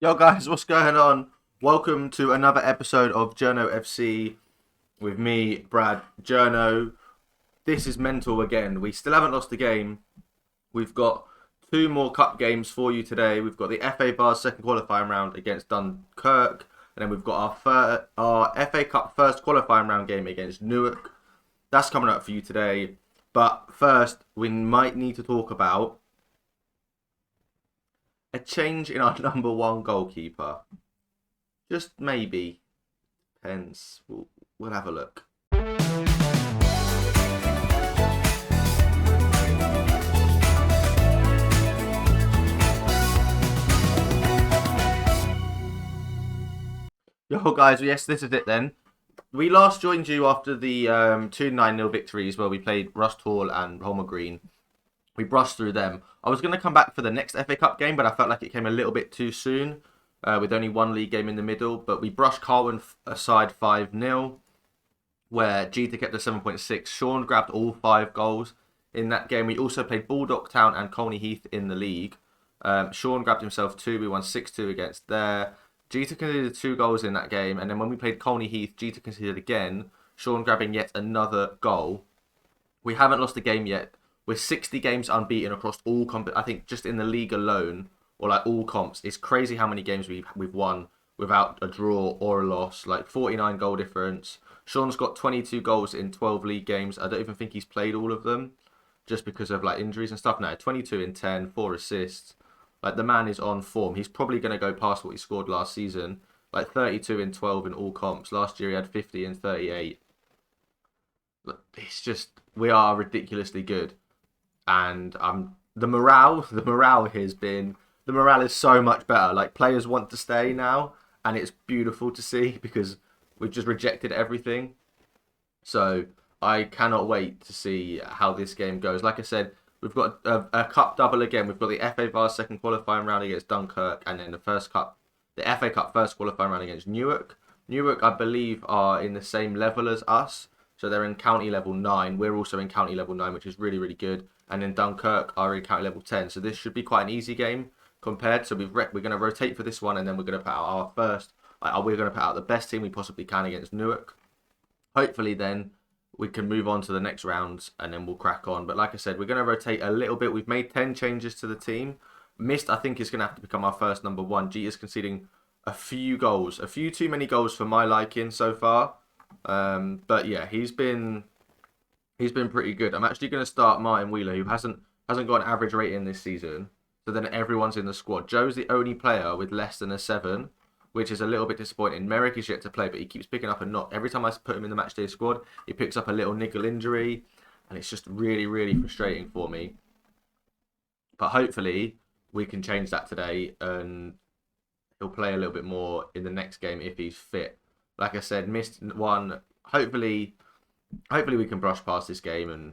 Yo guys, what's going on? Welcome to another episode of Journo FC with me, BradJourno. This is mental again. We still haven't lost a game. We've got two more cup games for you today. We've got the FA Vars second qualifying round against Dunkirk, and then we've got our FA Cup first qualifying round game against Newark. That's coming up for you today. But first, we might need to talk about a change in our number one goalkeeper. Just maybe. Depends. We'll have a look. Yo, guys, yes, this is it then. We last joined you after the 2-9-0 victories where we played Rust Hall and Holmer Green. We brushed through them. I was going to come back for the next FA Cup game, but I felt like it came a little bit too soon with only one league game in the middle. But we brushed Carwin aside 5-0, where Jeter kept the 7.6. Sean grabbed all 5 goals in that game. We also played Baldock Town and Colney Heath in the league. Sean grabbed himself 2. We won 6-2 against there. Jeter conceded 2 goals in that game. And then when we played Colney Heath, Jeter conceded again. Sean grabbing yet another goal. We haven't lost a game yet. We're 60 games unbeaten across all I think just in the league alone, or like all comps, it's crazy how many games we've won without a draw or a loss. Like 49 goal difference. Sean's got 22 goals in 12 league games. I don't even think he's played all of them, just because of like injuries and stuff. No, 22 in 10, 4 assists. Like the man is on form. He's probably going to go past what he scored last season. Like 32 in 12 in all comps. Last year he had 50 in 38. It's just we are ridiculously good, and the morale is so much better. Like players want to stay now, and it's beautiful to see because we've just rejected everything. So I cannot wait to see how this game goes. Like I said, we've got a cup double again. We've got the FA Vars second qualifying round against Dunkirk, and then the FA Cup first qualifying round against Newark. Newark, I believe, are in the same level as us. So they're in county level 9. We're also in county level 9, which is really, really good. And then Dunkirk are in county level 10. So this should be quite an easy game compared. So we're going to rotate for this one, and then we're going to put out our first. We're going to put out the best team we possibly can against Newark. Hopefully, then we can move on to the next rounds, and then we'll crack on. But like I said, we're going to rotate a little bit. We've made 10 changes to the team. Mist, I think, is going to have to become our first number one. G is conceding a few goals, a few too many goals for my liking so far. But yeah, he's been pretty good. I'm actually going to start Martin Wheeler, who hasn't got an average rating this season. So then everyone's in the squad. Joe's the only player with less than a 7, which is a little bit disappointing. Merrick is yet to play, but he keeps picking up a knock. Every time I put him in the matchday squad, he picks up a little niggle injury, and it's just really, really frustrating for me. But hopefully we can change that today, and he'll play a little bit more in the next game if he's fit. Like I said, missed one. Hopefully we can brush past this game and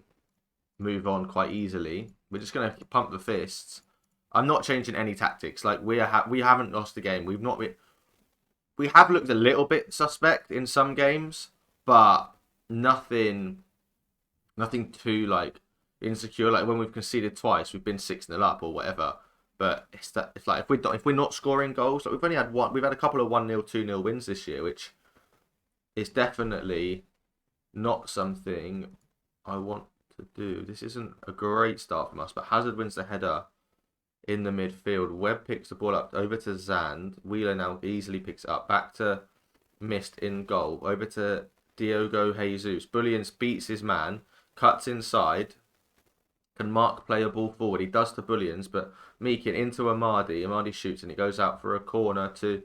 move on quite easily. We're just gonna pump the fists. I'm not changing any tactics. Like we haven't lost the game. We have looked a little bit suspect in some games, but nothing too like insecure. Like when we've conceded twice, we've been 6-0 up or whatever. But it's like if we're not scoring goals, like we've only had one. We've had a couple of 1-0, 2-0 wins this year, which is definitely not something I want to do. This isn't a great start from us, but Hazard wins the header in the midfield. Webb picks the ball up over to Zand. Wheeler now easily picks it up. Back to Mist in goal. Over to Diogo Jesus. Bullions beats his man. Cuts inside. Can Mark play a ball forward? He does to Bullions, but Meekin into Amadi. Amadi shoots and it goes out for a corner to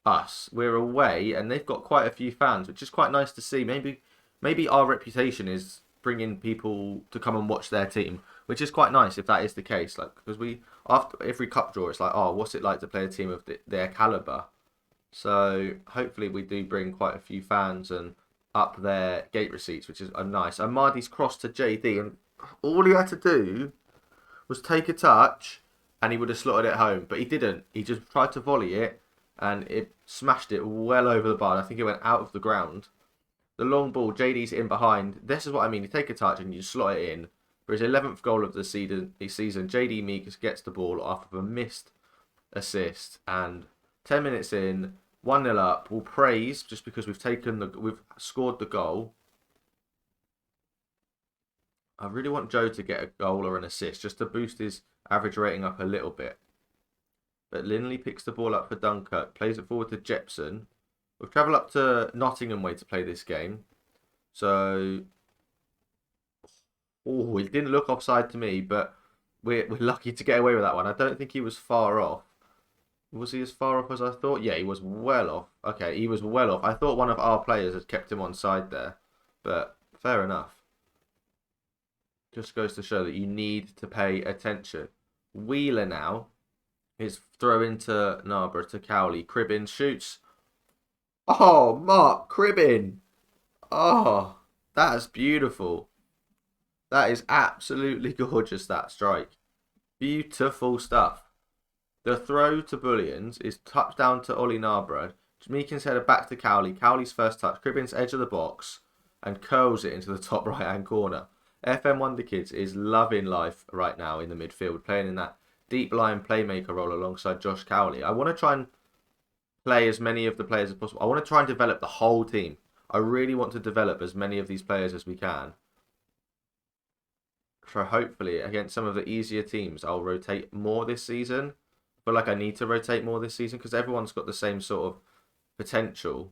us. We're away and they've got quite a few fans, which is quite nice to see. Maybe our reputation is bringing people to come and watch their team, which is quite nice if that is the case. Like because we after every cup draw, it's like, oh, what's it like to play a team of their caliber? So hopefully we do bring quite a few fans and up their gate receipts, which is nice. Amadi's cross to JD, and all he had to do was take a touch, and he would have slotted it home, but he didn't. He just tried to volley it, and it smashed it well over the bar. I think it went out of the ground. The long ball, JD's in behind. This is what I mean. You take a touch and you slot it in. For his 11th goal of the season, JD Meeks gets the ball off of a missed assist, and 10 minutes in, 1-0 up. We'll praise just because we've scored the goal. I really want Joe to get a goal or an assist just to boost his average rating up a little bit. But Linley picks the ball up for Dunkirk, plays it forward to Jepson. We've travelled up to Nottingham Way to play this game. So, oh, it didn't look offside to me, but we're lucky to get away with that one. I don't think he was far off. Was he as far off as I thought? Yeah, he was well off. Okay, he was well off. I thought one of our players had kept him on side there, but fair enough. Just goes to show that you need to pay attention. Wheeler now is throwing to Narborough to Cowley. Cribbin shoots. Oh, Mark Cribbin. Oh, that's beautiful. That is absolutely gorgeous, that strike. Beautiful stuff. The throw to Bullions is touched down to Ollie Narborough. Meekins header back to Cowley. Cowley's first touch. Cribbin's edge of the box and curls it into the top right-hand corner. FM Wonder Kids is loving life right now in the midfield, playing in that deep line playmaker role alongside Josh Cowley. I want to try and play as many of the players as possible. I want to try and develop the whole team. I really want to develop as many of these players as we can. So hopefully, against some of the easier teams, I'll rotate more this season. I feel like I need to rotate more this season because everyone's got the same sort of potential.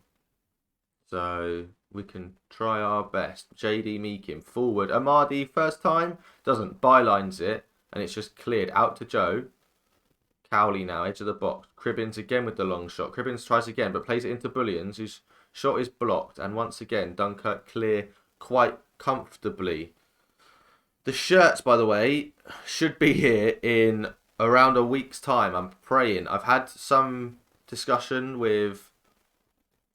So we can try our best. JD Meekin forward. Amadi first time. Doesn't. Bylines it. And it's just cleared out to Joe. Cowley now. Edge of the box. Cribbins again with the long shot. Cribbins tries again but plays it into Bullions whose shot is blocked. And once again Dunkirk clear quite comfortably. The shirts, by the way, should be here in around a week's time. I'm praying. I've had some discussion with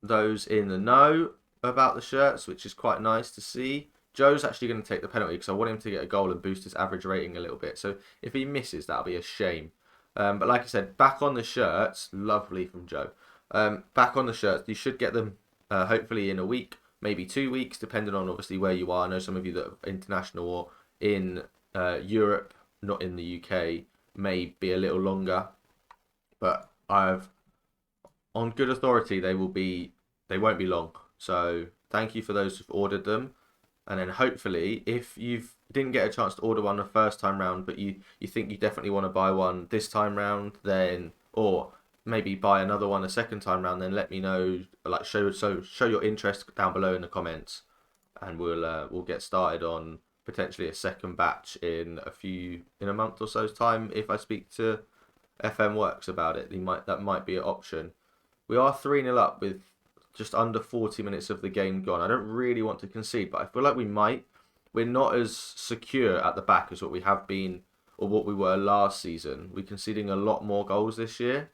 those in the know about the shirts, which is quite nice to see. Joe's actually going to take the penalty because I want him to get a goal and boost his average rating a little bit. So if he misses, that'll be a shame. But like I said, back on the shirts. Lovely from Joe. Back on the shirts. You should get them hopefully in a week, maybe 2 weeks, depending on obviously where you are. I know some of you that are international or in Europe, not in the UK, may be a little longer. But I've on good authority they won't be long. So thank you for those who've ordered them. And then hopefully if you didn't get a chance to order one the first time round, but you think you definitely want to buy one this time round, then or maybe buy another one a second time round, then let me know. Like show your interest down below in the comments, and we'll get started on potentially a second batch in a month or so's time. If I speak to FM Works about it, that might be an option. We are 3-0 up with just under 40 minutes of the game gone. I don't really want to concede, but I feel like we might. We're not as secure at the back as what we have been or what we were last season. We're conceding a lot more goals this year,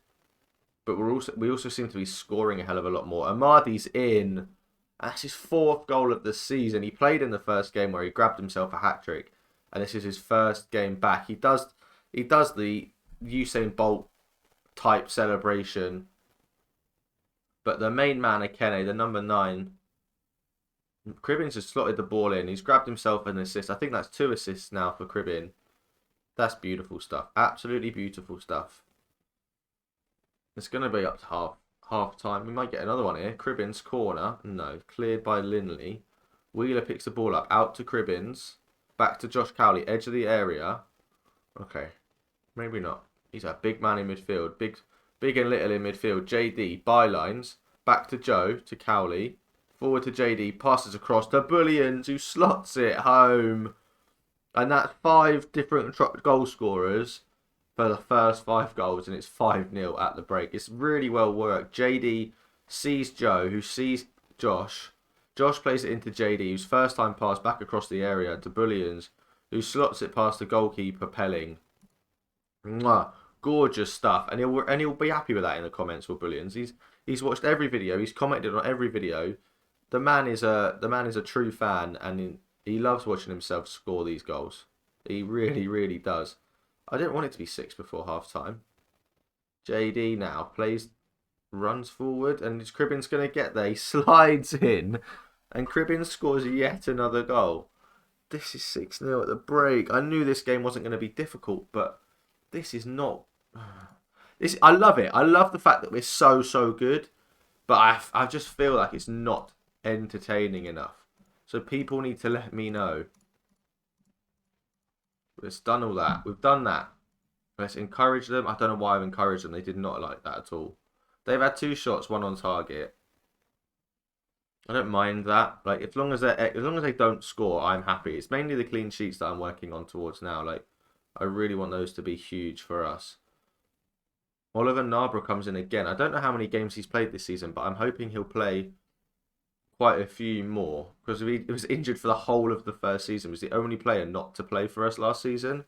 but we also seem to be scoring a hell of a lot more. Amadi's in. That's his 4th goal of the season. He played in the first game where he grabbed himself a hat-trick, and this is his first game back. He does the Usain Bolt type celebration. But the main man, Akene, the number 9, Cribbins has slotted the ball in. He's grabbed himself an assist. I think that's 2 assists now for Cribbin. That's beautiful stuff. Absolutely beautiful stuff. It's going to be up to half time. We might get another one here. Cribbins corner. No. Cleared by Linley. Wheeler picks the ball up. Out to Cribbins. Back to Josh Cowley. Edge of the area. Okay. Maybe not. He's a big man in midfield. Big and little in midfield. JD, bylines. Back to Joe, to Cowley. Forward to JD, passes across to Bullions, who slots it home. And that's 5 different goal scorers for the first 5 goals, and it's 5-0 at the break. It's really well worked. JD sees Joe, who sees Josh. Josh plays it into JD, whose first time pass back across the area to Bullions, who slots it past the goalkeeper, Pelling. Mwah. Gorgeous stuff, and he'll be happy with that in the comments for Bullions. He's watched every video, he's commented on every video. The man is a true fan, and he loves watching himself score these goals. He really, really does. I didn't want it to be 6 before half time. JD now runs forward, and his Cribbin's going to get there. He slides in, and Cribbin scores yet another goal. This is 6-0 at the break. I knew this game wasn't going to be difficult, but this is not I love it. I love the fact that we're so good, but I just feel like it's not entertaining enough. So people need to let me know. It's done all that. We've done that. Let's encourage them. I don't know why I've encouraged them. They did not like that at all. They've had 2 shots, 1 on target. I don't mind that. Like as long as they don't score, I'm happy. It's mainly the clean sheets that I'm working on towards now. Like I really want those to be huge for us. Oliver Narborough comes in again. I don't know how many games he's played this season, but I'm hoping he'll play quite a few more because he was injured for the whole of the first season. He was the only player not to play for us last season.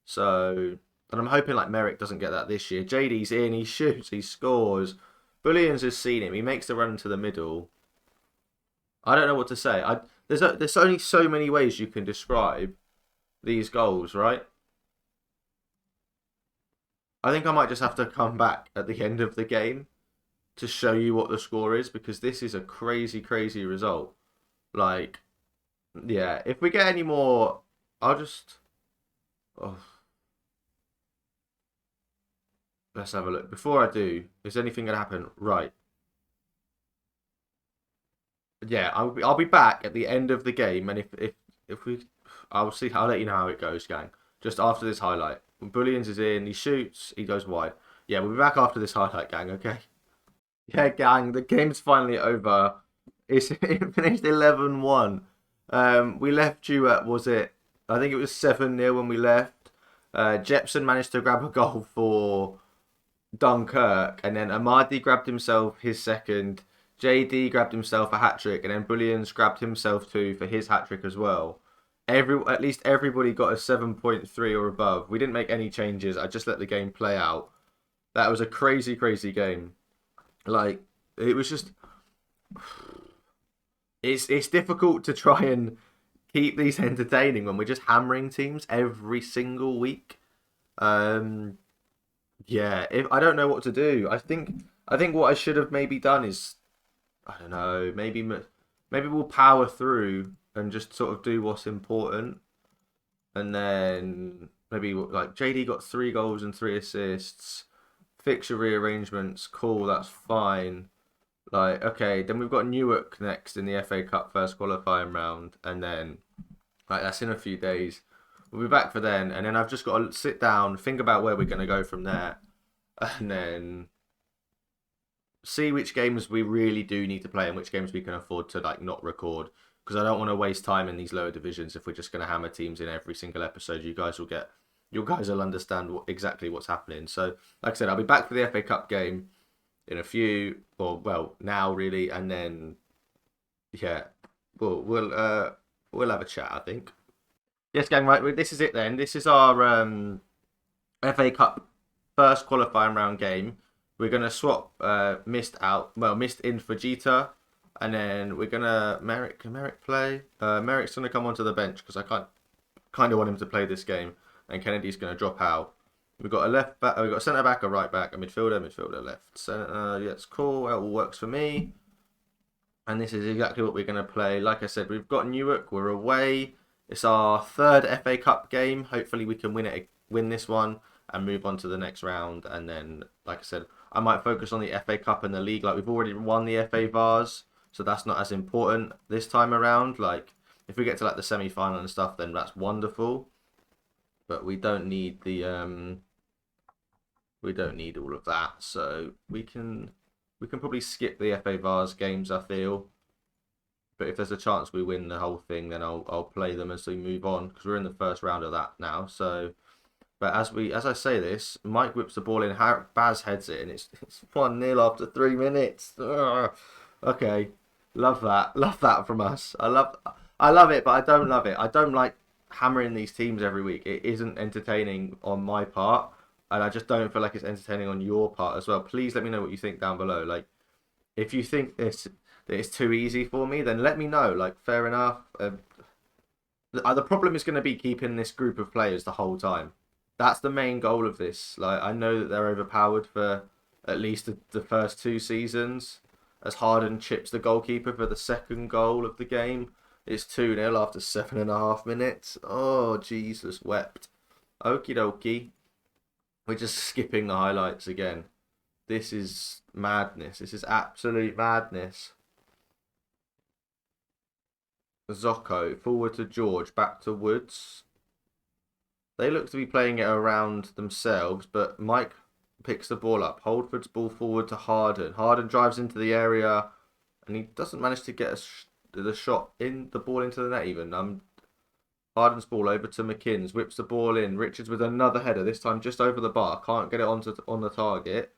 So, and I'm hoping like Merrick doesn't get that this year. JD's in, he shoots, he scores. Bullions has seen him. He makes the run to the middle. I don't know what to say. There's only so many ways you can describe these goals, right? I think I might just have to come back at the end of the game to show you what the score is because this is a crazy, crazy result. Like, yeah, if we get any more, I'll just. Oh. Let's have a look. Before I do, is anything gonna happen? Right. Yeah, I'll be back at the end of the game, and if we, I'll see. I'll let you know how it goes, gang. Just after this highlight, when Bullions is in, he shoots, he goes wide. Yeah, we'll be back after this highlight, gang. Okay. Yeah, gang. The game's finally over. It finished 11-1. We left you at was it? I think it was 7-0 when we left. Jepson managed to grab a goal for Dunkirk, and then Amadi grabbed himself his second. JD grabbed himself a hat trick, and then Bullions grabbed himself 2 for his hat trick as well. At least everybody got a 7.3 or above. We didn't make any changes. I just let the game play out. That was a crazy, crazy game. Like it was just, it's difficult to try and keep these entertaining when we're just hammering teams every single week. Yeah, if I don't know what to do. I think what I should have maybe done is I don't know, maybe we'll power through and just sort of do what's important, and then maybe like JD got 3 goals and 3 assists. Fixture rearrangements, cool, that's fine. Like okay, then we've got Newark next in the FA Cup first qualifying round, and then like that's in a few days. We'll be back for then, and then I've just got to sit down, think about where we're going to go from there, and then see which games we really do need to play and which games we can afford to like not record. Because I don't want to waste time in these lower divisions if we're just going to hammer teams in every single episode. You guys will understand exactly what's happening. So, like I said, I'll be back for the FA Cup game in a few, or well, now really, and then yeah, we'll have a chat. I think. Yes, gang. Right, this is it then. This is our FA Cup first qualifying round game. We're gonna swap Mist in for Jeter, and then we're gonna Merrick. Can Merrick play? Merrick's gonna come onto the bench because I kind of want him to play this game, and Kennedy's gonna drop out. We've got a left back, we've got a centre back, a right back, a midfielder, left centre. Yeah, it's cool. It all works for me. And this is exactly what we're gonna play. Like I said, we've got Newark. We're away. It's our 3rd FA Cup game. Hopefully, we can win this one and move on to the next round. And then, like I said, I might focus on the FA Cup and the league. Like we've already won the FA Vars, so that's not as important this time around. Like if we get to like the semi-final and stuff, then that's wonderful. But we don't need the we don't need all of that. So we can probably skip the FA Vars games, I feel. But if there's a chance we win the whole thing, then I'll play them as we move on because we're in the first round of that now. So. But as I say this, Mike whips the ball in, Baz heads it, and it's 1-0 after 3 minutes. Ugh. Okay, love that from us. I love it, but I don't love it. I don't like hammering these teams every week. It isn't entertaining on my part, and I just don't feel like it's entertaining on your part as well. Please let me know what you think down below. Like, if you think that it's too easy for me, then let me know. Like, fair enough. The problem is going to be keeping this group of players the whole time. That's the main goal of this. Like I know that they're overpowered for at least the first 2 seasons. As Harden chips the goalkeeper for the second goal of the game, it's 2-0 after 7.5 minutes. Oh Jesus wept. Okie dokie. We're just skipping the highlights again. This is madness. This is absolute madness. Zocco, forward to George, back to Woods. They look to be playing it around themselves, but Mike picks the ball up. Holdford's ball forward to Harden. Harden drives into the area, and he doesn't manage to get the shot in the ball into the net even. Harden's ball over to McKinns, whips the ball in. Richards with another header, this time just over the bar. Can't get it on the target.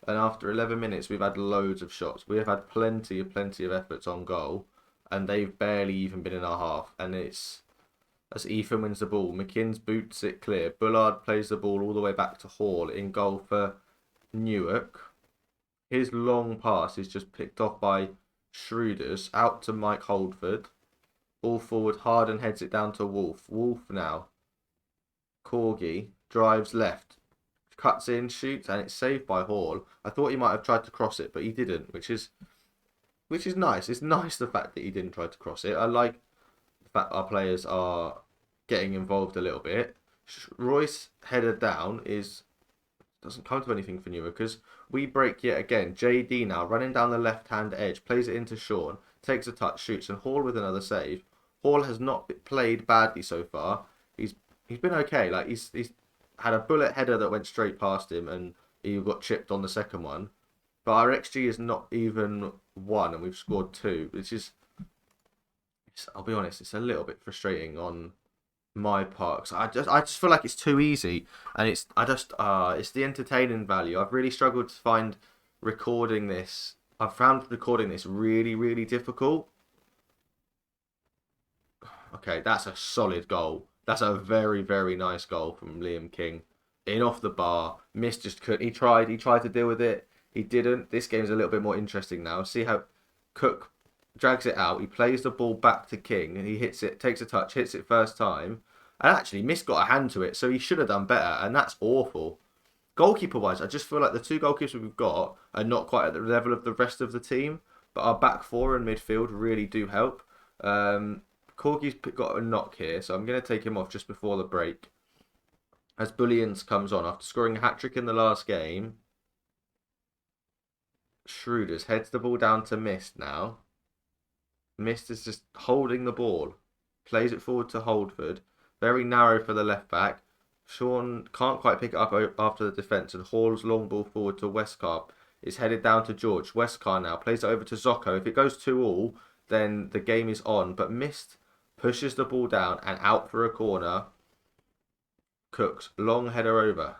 And after 11 minutes, we've had loads of shots. We have had plenty of efforts on goal, and they've barely even been in our half. And it's as Ethan wins the ball. McKinns boots it clear. Bullard plays the ball all the way back to Hall in goal for Newark. His long pass is just picked off by Schroeders out to Mike Holdford. Ball forward, Harden heads it down to Wolf. Wolf now. Corgi drives left, cuts in, shoots, and it's saved by Hall. I thought he might have tried to cross it, but he didn't, which is nice. It's nice the fact that he didn't try to cross it. I like the fact our players are getting involved a little bit. Royce header down doesn't come to anything for Newark because we break yet again. JD now running down the left-hand edge, plays it into Sean, takes a touch, shoots, and Hall with another save. Hall has not played badly so far. He's been okay. Like he's had a bullet header that went straight past him, and he got chipped on the second one. But our XG is not even 1, and we've scored 2, which is, I'll be honest, it's a little bit frustrating on my part. I just feel like it's too easy, and it's the entertaining value. I've really struggled to find recording this. I've found recording this really, really difficult. Okay, that's a solid goal. That's a very, very nice goal from Liam King. In off the bar. Miss just couldn't. He tried to deal with it. He didn't. This game's a little bit more interesting now. See how Cook drags it out. He plays the ball back to King, and he hits it, takes a touch, hits it first time. And actually, Miss got a hand to it, so he should have done better, and that's awful. Goalkeeper-wise, I just feel like the 2 goalkeepers we've got are not quite at the level of the rest of the team, but our back 4 and midfield really do help. Corgi's got a knock here, so I'm going to take him off just before the break. As Bullions comes on, after scoring a hat-trick in the last game, Schroeders heads the ball down to Mist now. Mist is just holding the ball. Plays it forward to Holdford. Very narrow for the left back. Sean can't quite pick it up after the defence, and Hall's long ball forward to Westcar is headed down to George. Westcar now plays it over to Zocco. If it goes 2-2, then the game is on. But Mist pushes the ball down and out for a corner. Cooks, long header over.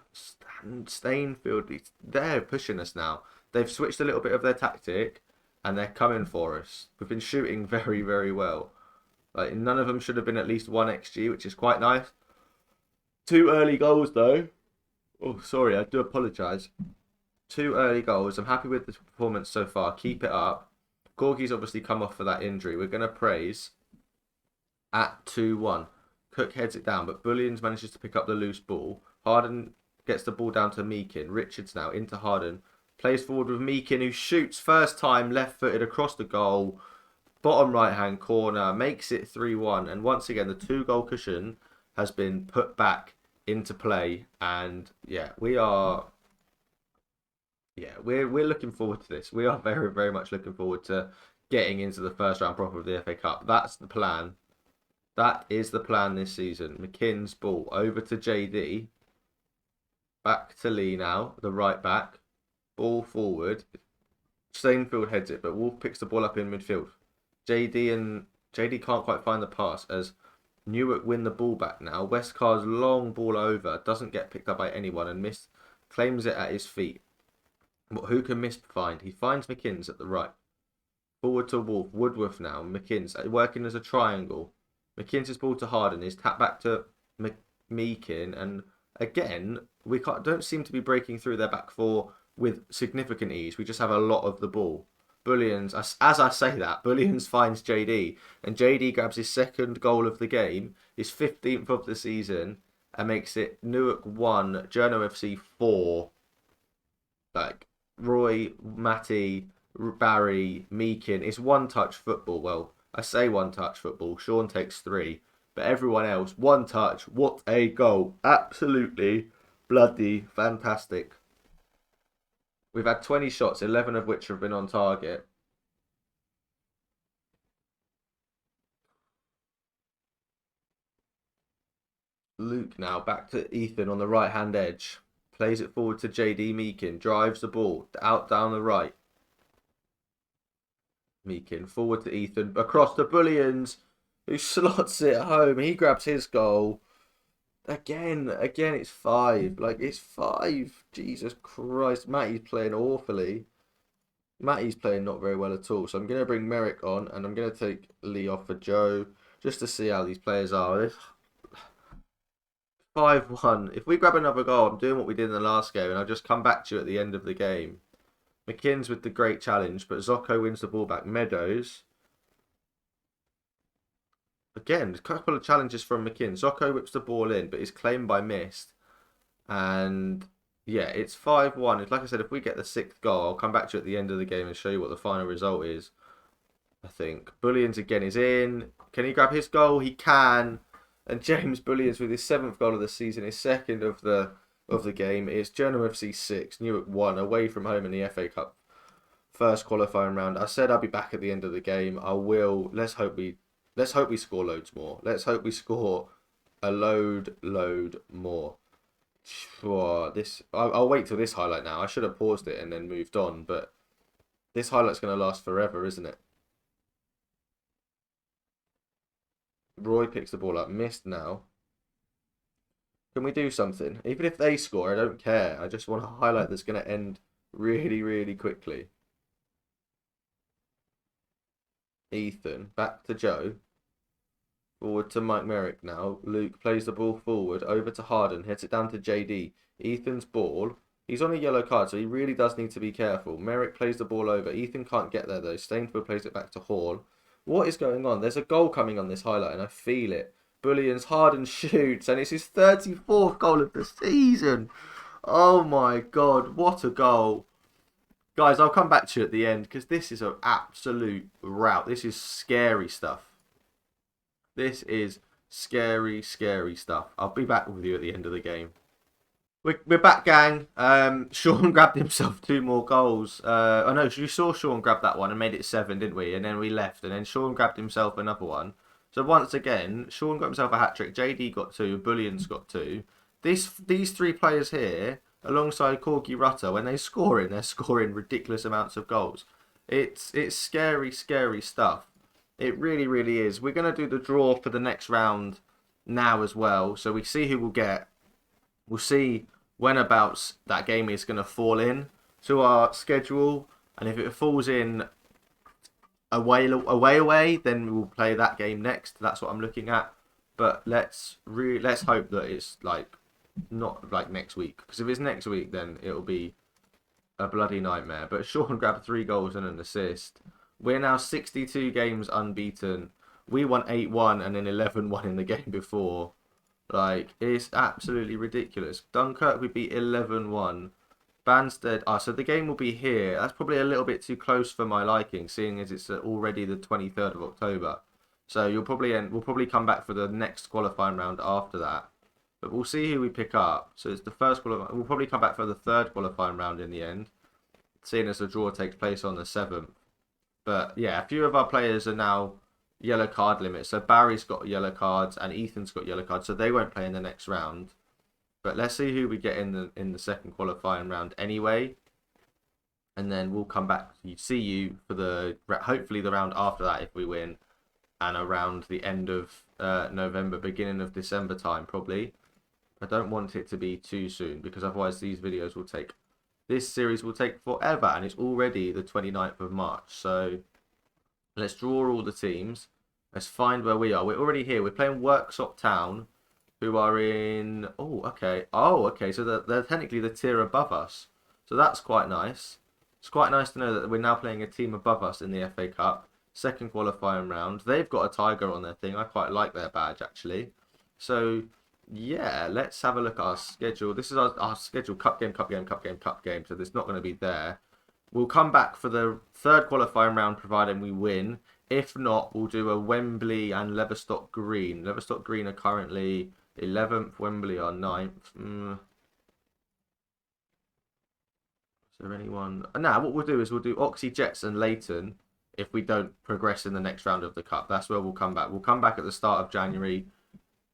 Stainfield, they're pushing us now. They've switched a little bit of their tactic, and they're coming for us. We've been shooting very, very well. Like, none of them should have been at least 1 XG, which is quite nice. 2 early goals, though. Oh, sorry, I do apologise. 2 early goals. I'm happy with the performance so far. Keep it up. Gorgie's obviously come off for that injury. We're going to praise at 2-1. Cook heads it down, but Bullions manages to pick up the loose ball. Harden gets the ball down to Meakin. Richards now into Harden. Plays forward with Meakin, who shoots first time left-footed across the goal. Bottom right-hand corner. Makes it 3-1. And once again, the 2-goal cushion has been put back into play. And yeah, we're looking forward to this. We are very, very much looking forward to getting into the first round proper of the FA Cup. That's the plan. That is the plan this season. McKinn's ball over to JD. Back to Lee now, the right back. Ball forward. Stainfield heads it, but Wolf picks the ball up in midfield. JD can't quite find the pass as Newark win the ball back now. Westcar's long ball over. Doesn't get picked up by anyone, and Miss claims it at his feet. But who can Miss find? He finds McKinn's at the right. Forward to Wolf. Woodworth now. McKinn's working as a triangle. McKinn's ball to Harden is tapped back to Meakin, and again we don't seem to be breaking through their back 4 with significant ease. We just have a lot of the ball. Bullions, as I say that, Bullions finds JD, and JD grabs his 2nd goal of the game, his 15th of the season, and makes it Newark 1, Journo FC 4. Like Roy, Matty, Barry, Meakin, it's one-touch football. Well, I say one-touch football. Sean takes 3. But everyone else, 1 touch. What a goal. Absolutely Bloody fantastic. We've had 20 shots, 11 of which have been on target. Luke now back to Ethan on the right hand edge. Plays it forward to JD Meakin. Drives the ball out down the right. Meakin forward to Ethan. Across to Bullions, who slots it home. He grabs his goal. Again, it's 5. Like, it's 5. Jesus Christ. Matty's playing awfully. Matty's playing not very well at all. So I'm going to bring Merrick on, and I'm going to take Lee off for Joe, just to see how these players are. 5-1. If we grab another goal, I'm doing what we did in the last game, and I'll just come back to you at the end of the game. McKinn's with the great challenge, but Zocco wins the ball back. Meadows. Again, a couple of challenges from McKinn. Zocco whips the ball in, but is claimed by Mist. And yeah, it's 5-1. It's like I said, if we get the 6th goal, I'll come back to you at the end of the game and show you what the final result is. I think. Bullions again is in. Can he grab his goal? He can. And James Bullions with his 7th goal of the season, his 2nd of the game. It's Journo FC 6, Newark 1, away from home in the FA Cup first qualifying round. I said I'll be back at the end of the game. I will. Let's hope we score loads more. Let's hope we score a load more. I'll wait till this highlight now. I should have paused it and then moved on, but this highlight's going to last forever, isn't it? Roy picks the ball up. Missed now. Can we do something? Even if they score, I don't care. I just want a highlight that's going to end really, really quickly. Ethan. Back to Joe. Forward to Mike Merrick now. Luke plays the ball forward. Over to Harden. Hits it down to JD. Ethan's ball. He's on a yellow card, so he really does need to be careful. Merrick plays the ball over. Ethan can't get there, though. Stainford plays it back to Hall. What is going on? There's a goal coming on this highlight, and I feel it. Bullions, Harden shoots, and it's his 34th goal of the season. Oh my God, what a goal. Guys, I'll come back to you at the end, because this is an absolute rout. This is scary stuff. This is scary, scary stuff. I'll be back with you at the end of the game. We're back, gang. Sean grabbed himself 2 more goals. I know, you saw Sean grab that one and made it 7, didn't we? And then we left, and then Sean grabbed himself another one. So once again, Sean got himself a hat-trick. JD got 2, Bullions got 2. These 3 players here, alongside Corky Rutter, when they're scoring ridiculous amounts of goals. It's scary, scary stuff. It really, really is. We're going to do the draw for the next round now as well. So we see who we'll get. We'll see whenabouts that game is going to fall in to our schedule, and if it falls in away, then we'll play that game next. That's what I'm looking at. But let's hope that it's like not like next week, because if it's next week, then it'll be a bloody nightmare. But Sean grabbed 3 goals and an assist. We're now 62 games unbeaten. We won 8-1 and then 11-1 in the game before. Like, it's absolutely ridiculous. Dunkirk, we beat 11-1. Banstead, so the game will be here. That's probably a little bit too close for my liking, seeing as it's already the 23rd of October. So we'll probably come back for the next qualifying round after that. But we'll see who we pick up. So it's the first qualifying. We'll probably come back for the 3rd qualifying round in the end, seeing as the draw takes place on the 7th. But yeah, a few of our players are now yellow card limit. So Barry's got yellow cards and Ethan's got yellow cards, so they won't play in the next round. But let's see who we get in the 2nd qualifying round anyway, and then we'll come back to see you for the hopefully the round after that if we win, and around the end of November, beginning of December time probably. I don't want it to be too soon, because otherwise this series will take forever, and it's already the 29th of March. So let's draw all the teams. Let's find where we are. We're already here. We're playing Worksop Town, who are in... Oh, okay. So they're technically the tier above us. So that's quite nice. It's quite nice to know that we're now playing a team above us in the FA Cup. 2nd qualifying round. They've got a tiger on their thing. I quite like their badge, actually. So, yeah, let's have a look at our schedule. This is our schedule. Cup game. So it's not going to be there. We'll come back for the 3rd qualifying round, providing we win. If not, we'll do a Wembley and Leverstock Green. Leverstock Green are currently 11th, Wembley are 9th. Is there anyone? Now, what we'll do is we'll do Oxy, Jets, and Leighton if we don't progress in the next round of the cup. That's where we'll come back. We'll come back at the start of January,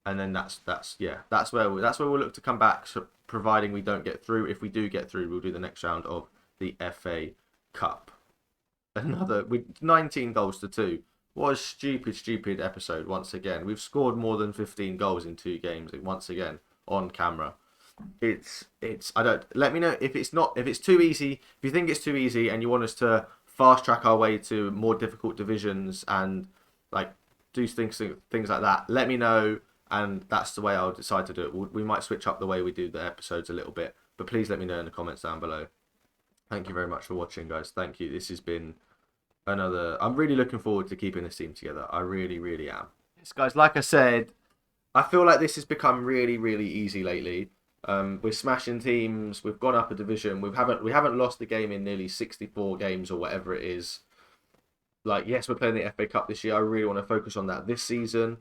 and then that's where we'll look to come back. So providing we don't get through, if we do get through, we'll do the next round of the FA Cup. Another with 19 goals to 2. What a stupid episode once again. We've scored more than 15 goals in 2 games once again on camera. It's I don't let me know if it's too easy. If you think it's too easy and you want us to fast track our way to more difficult divisions and like do things like that, let me know, and that's the way I'll decide to do it. We might switch up the way we do the episodes a little bit, but please let me know in the comments down below. Thank you very much for watching, guys. Thank you. This has been another. I'm really looking forward to keeping this team together. I really am. Yes, guys. Like I said, I feel like this has become really easy lately. We're smashing teams. We've gone up a division. We haven't lost the game in nearly 64 games or whatever it is. Like, yes, we're playing the FA Cup this year. I really want to focus on that this season,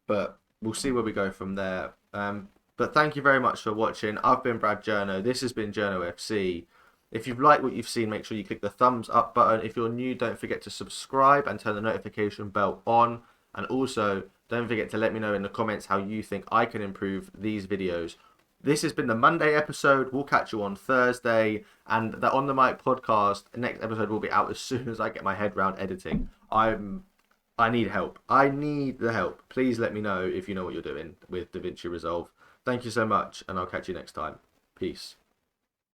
but we'll see where we go from there. But thank you very much for watching. I've been BradJourno. This has been Journo FC. If you've liked what you've seen, make sure you click the thumbs up button. If you're new, don't forget to subscribe and turn the notification bell on. And also, don't forget to let me know in the comments how you think I can improve these videos. This has been the Monday episode. We'll catch you on Thursday. And the On The Mic podcast, the next episode will be out as soon as I get my head round editing. I need help. I need the help. Please let me know if you know what you're doing with DaVinci Resolve. Thank you so much, and I'll catch you next time. Peace.